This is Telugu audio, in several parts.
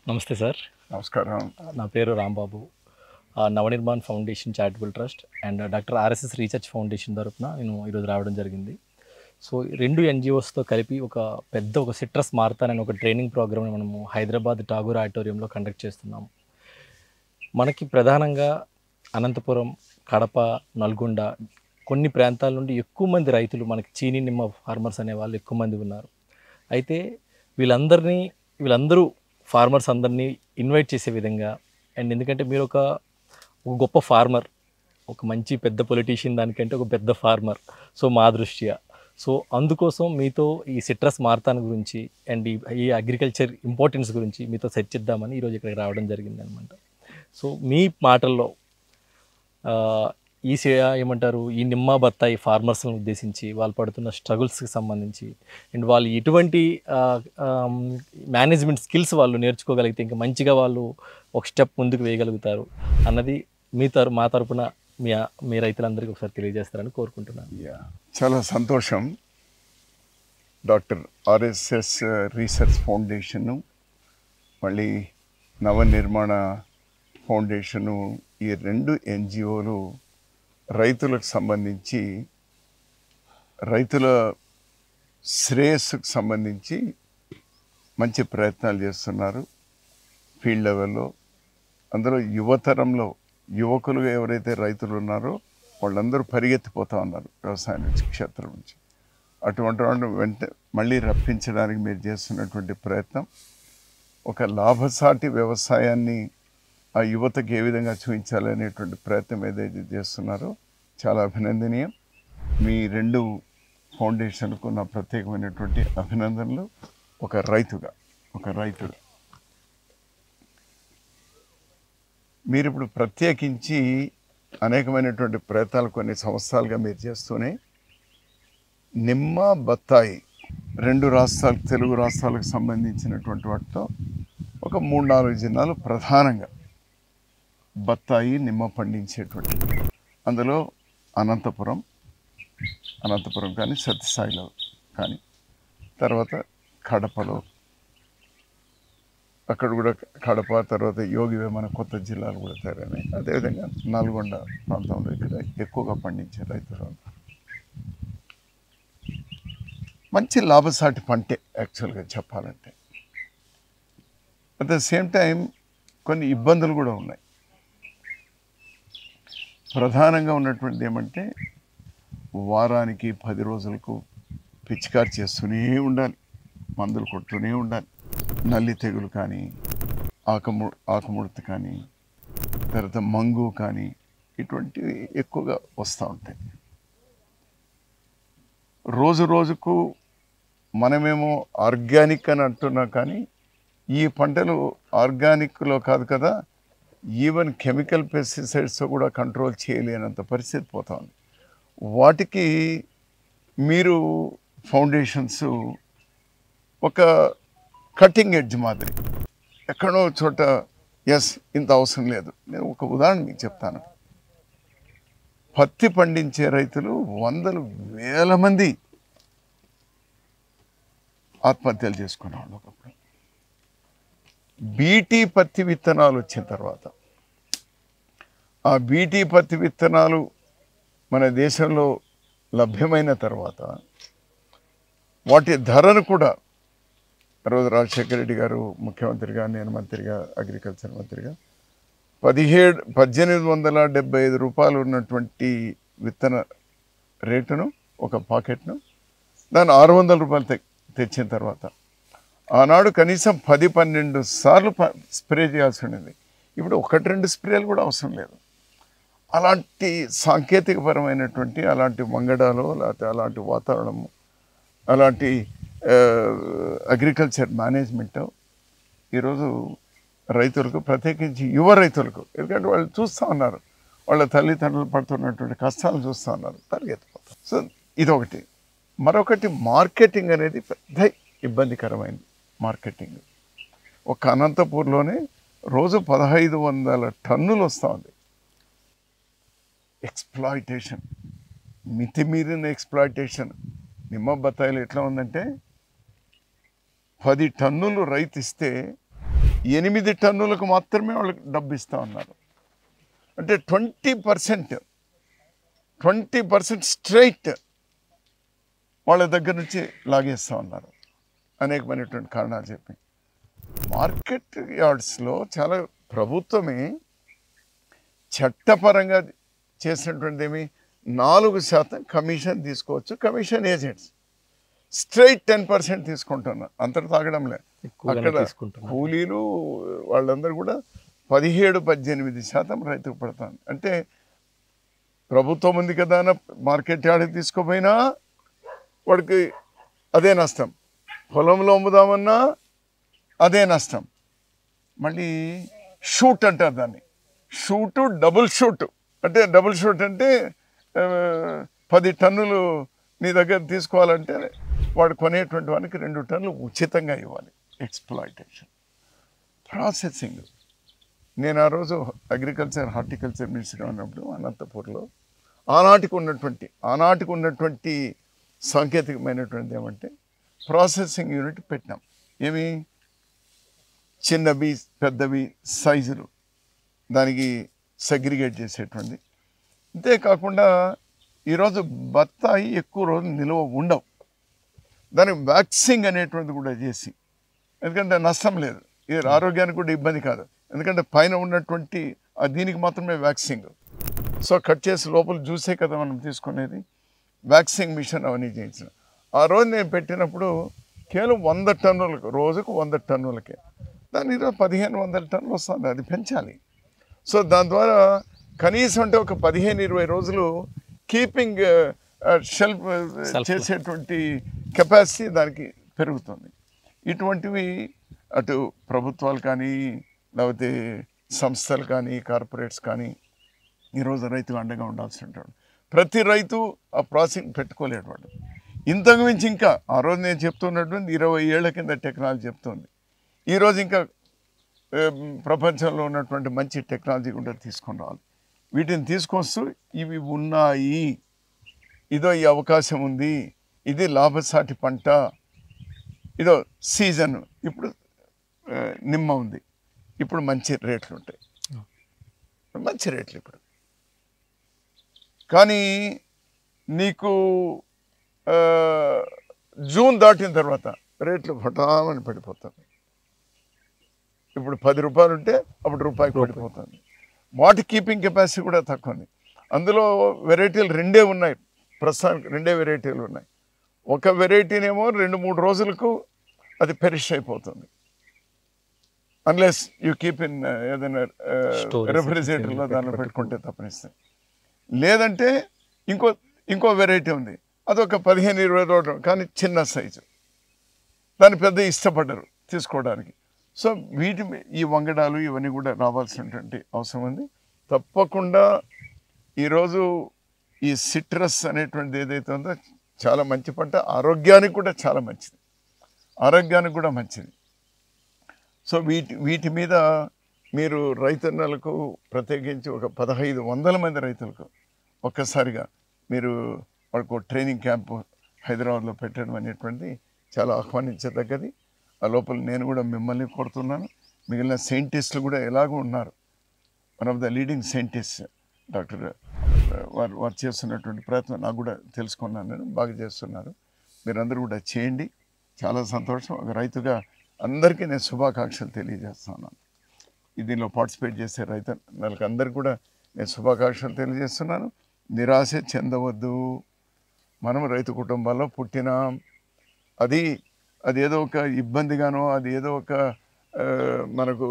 నమస్తే సార్. నమస్కారం. నా పేరు Rambabu. Navnirman foundation charitable trust and doctor RSS research foundation తరపున నేను ఈరోజు రావడం జరిగింది. సో 2 ఎన్‌జీఓస్‌తో కలిపి ఒక సిట్రస్ మారథాన్ అనే ఒక ట్రైనింగ్ ప్రోగ్రామ్‌ని మనము హైదరాబాద్ ఠాగూర్ ఆడిటోరియంలో కండక్ట్ చేస్తున్నాము. మనకి ప్రధానంగా అనంతపురం, కడప, నల్గొండ కొన్ని ప్రాంతాల నుండి ఎక్కువ మంది రైతులు మనకి చీనీ నిమ్మ ఫార్మర్స్ అనేవాళ్ళు ఎక్కువ మంది ఉన్నారు. అయితే వీళ్ళందరూ ఫార్మర్స్ అందరినీ ఇన్వైట్ చేసే విధంగా అండ్ ఎందుకంటే మీరు ఒక గొప్ప ఫార్మర్, ఒక మంచి పెద్ద పొలిటీషియన్ దానికంటే ఒక పెద్ద ఫార్మర్. సో మా దృష్ట్యా సో అందుకోసం మీతో ఈ సిట్రస్ మారథాన్ గురించి అండ్ ఈ అగ్రికల్చర్ ఇంపార్టెన్స్ గురించి మీతో చర్చిద్దామని ఈరోజు ఇక్కడికి రావడం జరిగిందనమాట. సో మీ మాటల్లో ఈ ఏమంటారు ఈ నిమ్మ బత్తాయి ఫార్మర్స్లను ఉద్దేశించి వాళ్ళు పడుతున్న స్ట్రగుల్స్కి సంబంధించి అండ్ వాళ్ళు ఎటువంటి మేనేజ్మెంట్ స్కిల్స్ వాళ్ళు నేర్చుకోగలిగితే ఇంకా మంచిగా వాళ్ళు ఒక స్టెప్ ముందుకు వేయగలుగుతారు అన్నది మా తరపున మీ రైతులందరికీ ఒకసారి తెలియజేస్తారని కోరుకుంటున్నాను. చాలా సంతోషం. డాక్టర్ ఆర్ఎస్ఎస్ రీసెర్చ్ ఫౌండేషను, మళ్ళీ నవనిర్మాణ ఫౌండేషను, ఈ 2 ఎన్జిఓలు రైతులకు సంబంధించి రైతుల శ్రేయస్సుకు సంబంధించి మంచి ప్రయత్నాలు చేస్తున్నారు ఫీల్డ్ లెవెల్లో. అందులో యువతరంలో యువకులుగా ఎవరైతే రైతులు ఉన్నారో వాళ్ళందరూ పరిగెత్తిపోతూ ఉన్నారు వ్యవసాయం నుంచి, క్షేత్రం నుంచి. అటువంటి వాళ్ళు మళ్ళీ రప్పించడానికి మీరు చేస్తున్నటువంటి ప్రయత్నం, ఒక లాభసాటి వ్యవసాయాన్ని ఆ యువతకు ఏ విధంగా చూపించాలనేటువంటి ప్రయత్నం ఏదైతే చేస్తున్నారో చాలా అభినందనీయం. మీ 2 ఫౌండేషన్కు నా ప్రత్యేకమైనటువంటి అభినందనలు. ఒక రైతుడు మీరు ఇప్పుడు ప్రత్యేకించి అనేకమైనటువంటి ప్రయత్నాలు కొన్ని సంవత్సరాలుగా మీరు చేస్తూనే నిమ్మ, బత్తాయి 2 రాష్ట్రాలు, తెలుగు రాష్ట్రాలకు సంబంధించినటువంటి వాటితో ఒక 3-4 జిల్లాలు ప్రధానంగా బత్తాయి, నిమ్మ పండించేటువంటి, అందులో అనంతపురం కానీ, సత్యసాయిలో కానీ, తర్వాత కడపలో, అక్కడ కూడా కడప, తర్వాత యోగి వేమన కొత్త జిల్లాలు కూడా తయారైనాయి. అదేవిధంగా నల్గొండ ప్రాంతంలో ఇక్కడ ఎక్కువగా పండించే రైతులు మంచి లాభసాటి పంటే యాక్చువల్గా చెప్పాలంటే. అట్ ద సేమ్ టైం కొన్ని ఇబ్బందులు కూడా ఉన్నాయి. ప్రధానంగా ఉన్నటువంటిది ఏమంటే వారానికి 10 రోజులకు పిచికారి చేస్తూనే ఉండాలి, మందులు కొడుతూనే ఉండాలి. నల్లి తెగులు కానీ, ఆకుముడత కానీ, తర్వాత మంగు కానీ, ఇటువంటివి ఎక్కువగా వస్తూ ఉంటాయి. రోజు రోజుకు మనమేమో ఆర్గానిక్ అని అంటున్నా కానీ ఈ పంటలు ఆర్గానిక్లో కాదు కదా, ఈవెన్ కెమికల్ పెస్టిసైడ్స్తో కూడా కంట్రోల్ చేయలేనంత పరిస్థితి పోతా ఉంది. వాటికి మీరు ఫౌండేషన్స్ ఒక కటింగ్ ఎడ్జ్ మాదిరి ఎక్కడో చోట ఇంత అవసరం లేదు. నేను ఒక ఉదాహరణ మీకు చెప్తాను. పత్తి పండించే రైతులు 100,000 మంది ఆత్మహత్యలు చేసుకునేవాళ్ళు ఒకప్పుడు. బీటీ పత్తి విత్తనాలు వచ్చిన తర్వాత, ఆ బీటీ పత్తి విత్తనాలు మన దేశంలో లభ్యమైన తర్వాత వాటి ధరను కూడా రోజు రాజశేఖర రెడ్డి గారు ముఖ్యమంత్రిగా, నేను మంత్రిగా, అగ్రికల్చర్ మంత్రిగా 1875 రూపాయలు ఉన్నటువంటి విత్తన రేటును, ఒక పాకెట్ను, దాన్ని 600 రూపాయలు తెచ్చిన తర్వాత ఆనాడు కనీసం 10-12 సార్లు స్ప్రే చేయాల్సి ఉండేది. ఇప్పుడు 1-2 స్ప్రేలు కూడా అవసరం లేదు. అలాంటి సాంకేతికపరమైనటువంటి అలాంటి వంగడాలు, లేకపోతే అలాంటి వాతావరణము, అలాంటి అగ్రికల్చర్ మేనేజ్మెంట్ ఈరోజు రైతులకు, ప్రత్యేకించి యువ రైతులకు, ఎందుకంటే వాళ్ళు చూస్తూ ఉన్నారు, వాళ్ళ తల్లిదండ్రులు పడుతున్నటువంటి కష్టాలు చూస్తూ ఉన్నారు, పరిగెత్తిపోతారు. సో ఇదొకటి. మరొకటి మార్కెటింగ్ అనేది పెద్ద ఇబ్బందికరమైంది. మార్కెటింగ్ ఒక అనంతపూర్లోనే రోజు 1500 టన్నులు వస్తూ ఉంది. ఎక్స్ప్లాయిటేషన్, మితిమీరిన ఎక్స్ప్లాయిటేషన్. నిమ్మ బత్తాయిలు ఎట్లా ఉందంటే 10 టన్నులు రైతు ఇస్తే 8 టన్నులకు మాత్రమే వాళ్ళకి డబ్బు ఇస్తూ ఉన్నారు. అంటే 20% స్ట్రైట్ వాళ్ళ దగ్గర నుంచి లాగేస్తూ ఉన్నారు అనేకమైనటువంటి కారణాలు చెప్పి. మార్కెట్ యార్డ్స్లో చాలా ప్రభుత్వమే చట్టపరంగా చేసినటువంటిది ఏమి 4% కమిషన్ తీసుకోవచ్చు. కమిషన్ ఏజెంట్స్ స్ట్రైట్ 10% తీసుకుంటున్నారు. అంతటి తాగడం లేదు. అక్కడ కూలీలు వాళ్ళందరూ కూడా 17-18% రైతుకు పడతాను. అంటే ప్రభుత్వం ఉంది కదా అని మార్కెట్ యార్డ్కి తీసుకోపోయినా వాడికి అదే నష్టం, పొలంలో అమ్ముదామన్నా అదే నష్టం. మళ్ళీ షూట్ అంటారు దాన్ని, షూటు డబుల్ షూట్. అంటే డబుల్ షూట్ అంటే 10 టన్నులు నీ దగ్గర తీసుకోవాలంటే వాడు కొనేటువంటి వానికి 2 టన్నులు ఉచితంగా ఇవ్వాలి. ఎక్స్‌ప్లాయిటేషన్. ప్రాసెసింగ్. నేను ఆ రోజు హార్టికల్చర్ మినిస్టర్గా ఉన్నప్పుడు అనంతపూర్లో ఆనాటికి ఉన్నటువంటి సాంకేతికమైనటువంటిది ఏమంటే ప్రాసెసింగ్ యూనిట్ పెట్టినాం. ఏమి చిన్నవి పెద్దవి సైజులు దానికి సెగ్రిగేట్ చేసేటువంటి. అంతేకాకుండా ఈరోజు బత్తాయి ఎక్కువ రోజులు నిల్వ ఉండవు, దానికి వ్యాక్సింగ్ అనేటువంటిది కూడా చేసి, ఎందుకంటే నష్టం లేదు, ఇది ఆరోగ్యానికి కూడా ఇబ్బంది కాదు, ఎందుకంటే పైన ఉన్నటువంటి దీనికి మాత్రమే వ్యాక్సింగ్. సో కట్ చేసి లోపల జ్యూసే కదా మనం తీసుకునేది. వ్యాక్సింగ్ మిషన్ అవన్నీ చేయించిన. ఆ రోజు నేను పెట్టినప్పుడు కేవలం 100 టన్నులకు, రోజుకు 100 టన్నులకే, దాని ఈరోజు 1500 టన్నులు వస్తుంది. అది పెంచాలి. సో దాని ద్వారా కనీసం అంటే ఒక 15-20 రోజులు కీపింగ్ షెల్ఫ్ చేసేటువంటి కెపాసిటీ దానికి పెరుగుతుంది. ఇటువంటివి అటు ప్రభుత్వాలు కానీ లేకపోతే సంస్థలు కానీ కార్పొరేట్స్ కానీ ఈరోజు రైతుకు అండగా ఉండాల్సి ఉంటాడు. ప్రతి రైతు ఆ ప్రాసెసింగ్ పెట్టుకోలేడు వాడు. ఇంతకు మించి ఇంకా ఆ రోజు నేను చెప్తున్నటువంటి 20 ఏళ్ల కింద టెక్నాలజీ చెప్తుంది. ఈరోజు ఇంకా ప్రపంచంలో ఉన్నటువంటి మంచి టెక్నాలజీ కూడా తీసుకొని రావాలి. వీటిని తీసుకొస్తూ ఇవి ఉన్నాయి, ఇదో ఈ అవకాశం ఉంది, ఇది లాభసాటి పంట, ఇదో సీజన్, ఇప్పుడు నిమ్మ ఉంది, ఇప్పుడు మంచి రేట్లు ఉంటాయి, మంచి రేట్లు ఇప్పుడు. కానీ నీకు జూన్ దాటిన తర్వాత రేట్లు హఠామని పడిపోతుంది. ఇప్పుడు 10 రూపాయలు ఉంటే అప్పుడు రూపాయికి పడిపోతుంది. వాటి కీపింగ్ కెపాసిటీ కూడా తక్కువ ఉంది. అందులో వెరైటీలు 2 ఉన్నాయి, ప్రస్తుతానికి 2 వెరైటీలు ఉన్నాయి. ఒక వెరైటీనేమో 2-3 రోజులకు అది పెరిష్ అయిపోతుంది, అన్లెస్ యూ కీప్ ఇన్ ఏదైనా రెఫ్రిజిరేటర్లో దానిలో పెట్టుకుంటే తప్పనిస్తాయి. లేదంటే ఇంకో వెరైటీ ఉంది, అదొక 15-20 రోజులు, కానీ చిన్న సైజు, దాన్ని పెద్ద ఇష్టపడ్డరు తీసుకోవడానికి. సో ఈ వంగడాలు ఇవన్నీ కూడా రావాల్సినటువంటి అవసరం ఉంది. తప్పకుండా ఈరోజు ఈ సిట్రస్ అనేటువంటిది ఏదైతే ఉందో చాలా మంచి పంట, ఆరోగ్యానికి కూడా చాలా మంచిది. సో వీటి మీద మీరు రైతన్నలకు ప్రత్యేకించి ఒక 1500 మంది రైతులకు ఒక్కసారిగా మీరు వాళ్ళకు ట్రైనింగ్ క్యాంపు హైదరాబాద్లో పెట్టడం అనేటువంటిది చాలా ఆహ్వానించదగ్గది. ఆ లోపల నేను కూడా మిమ్మల్ని కోరుతున్నాను, మిగిలిన సైంటిస్టులు కూడా ఎలాగో ఉన్నారు. One of the leading scientist doctor వారు చేస్తున్నటువంటి ప్రయత్నం నాకు కూడా తెలుసుకున్నాను, నేను బాగా చేస్తున్నారు. మీరందరూ కూడా చేయండి. చాలా సంతోషం. ఒక రైతుగా అందరికీ నేను శుభాకాంక్షలు తెలియజేస్తున్నాను. దీనిలో పార్టిసిపేట్ చేసే రైతులకు అందరికీ కూడా నేను శుభాకాంక్షలు తెలియజేస్తున్నాను. నిరాశ చెందవద్దు. మనం రైతు కుటుంబాల్లో పుట్టినాం. అదేదో ఒక ఇబ్బందిగానో, అది ఏదో ఒక మనకు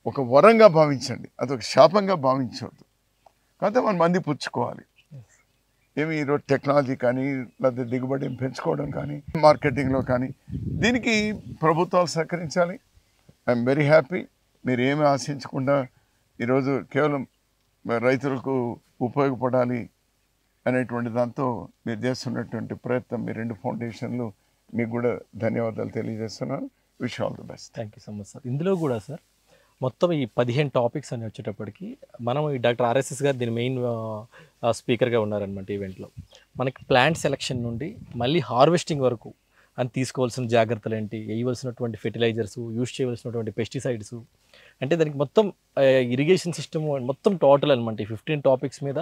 ఒక వరంగా భావించండి, అదొక శాపంగా భావించవద్దు. కాకపోతే మనం మంది పుచ్చుకోవాలి. ఏమి ఈరోజు టెక్నాలజీ కానీ లేదా దిగుబడిని పెంచుకోవడం కానీ మార్కెటింగ్లో కానీ దీనికి ప్రభుత్వాలు సహకరించాలి. I'm very happy. మీరు ఏమి ఆశించకుండా ఈరోజు కేవలం రైతులకు ఉపయోగపడాలి అనేటువంటి దాంతో మీరు చేస్తున్నటువంటి ప్రయత్నం, మీ 2 ఫౌండేషన్లు, మీకు కూడా ధన్యవాదాలు తెలియజేస్తున్నాను. Wish all the best. Thank you so much sir. ఇందులో కూడా సార్ మొత్తం ఈ 15 టాపిక్స్ అని వచ్చేటప్పటికి మనం ఈ డాక్టర్ ఆర్ఎస్ఎస్ గారు దీని మెయిన్ స్పీకర్గా ఉన్నారనమాట ఈవెంట్లో. మనకి ప్లాంట్ సెలెక్షన్ నుండి మళ్ళీ హార్వెస్టింగ్ వరకు అని తీసుకోవాల్సిన జాగ్రత్తలు ఏంటి, వేయవలసినటువంటి ఫెర్టిలైజర్స్, యూస్ చేయవలసినటువంటి పెస్టిసైడ్స్, అంటే దానికి మొత్తం ఇరిగేషన్ సిస్టమ్ మొత్తం టోటల్ అనమాట. ఈ 15 టాపిక్స్ మీద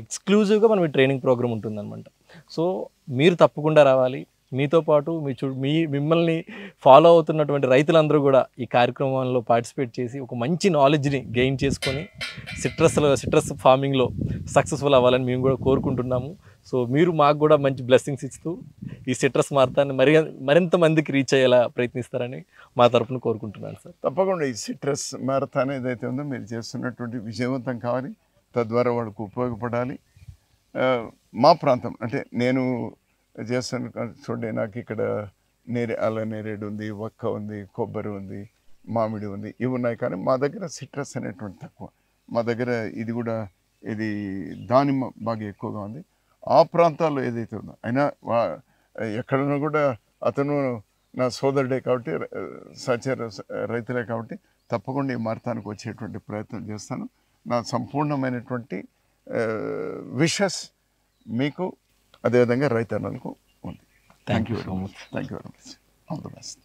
ఎక్స్క్లూజివ్గా మనం ట్రైనింగ్ ప్రోగ్రామ్ ఉంటుందన్నమాట. సో మీరు తప్పకుండా రావాలి. మీతో పాటు మిమ్మల్ని ఫాలో అవుతున్నటువంటి రైతులందరూ కూడా ఈ కార్యక్రమంలో పార్టిసిపేట్ చేసి ఒక మంచి నాలెడ్జ్ని గెయిన్ చేసుకొని సిట్రస్ ఫార్మింగ్లో సక్సెస్ఫుల్ అవ్వాలని మేము కూడా కోరుకుంటున్నాము. సో మీరు మాకు కూడా మంచి బ్లెస్సింగ్స్ ఇస్తూ ఈ సిట్రస్ మార్తాన్ని మరింత మందికి రీచ్ అయ్యేలా ప్రయత్నిస్తారని మా తరపున కోరుకుంటున్నాను సార్. తప్పకుండా ఈ సిట్రస్ మ్యారథాన్ ఏదైతే ఉందో మీరు చేస్తున్నటువంటి విజయవంతం కావాలి, తద్వారా వాళ్ళకు ఉపయోగపడాలి. మా ప్రాంతం అంటే నేను చేస్తాను చూడండి, నాకు ఇక్కడ అల్ల నేరేడు ఉంది, వక్క ఉంది, కొబ్బరి ఉంది, మామిడి ఉంది, ఇవి ఉన్నాయి. కానీ మా దగ్గర సిట్రస్ అనేటువంటి తక్కువ. మా దగ్గర ఇది దానిమ్మ బాగా ఎక్కువగా ఉంది. ఆ ప్రాంతాల్లో ఏదైతే ఉందో అయినా ఎక్కడన్నా కూడా అతను నా సోదరుడే కాబట్టి సహచర రైతులే కాబట్టి తప్పకుండా ఈ మార్తానికి వచ్చేటువంటి ప్రయత్నం చేస్తాను. నా సంపూర్ణమైనటువంటి విషెస్ మీకు అదేవిధంగా రైతన్నలకు ఉంది. Thank you very much. All the best.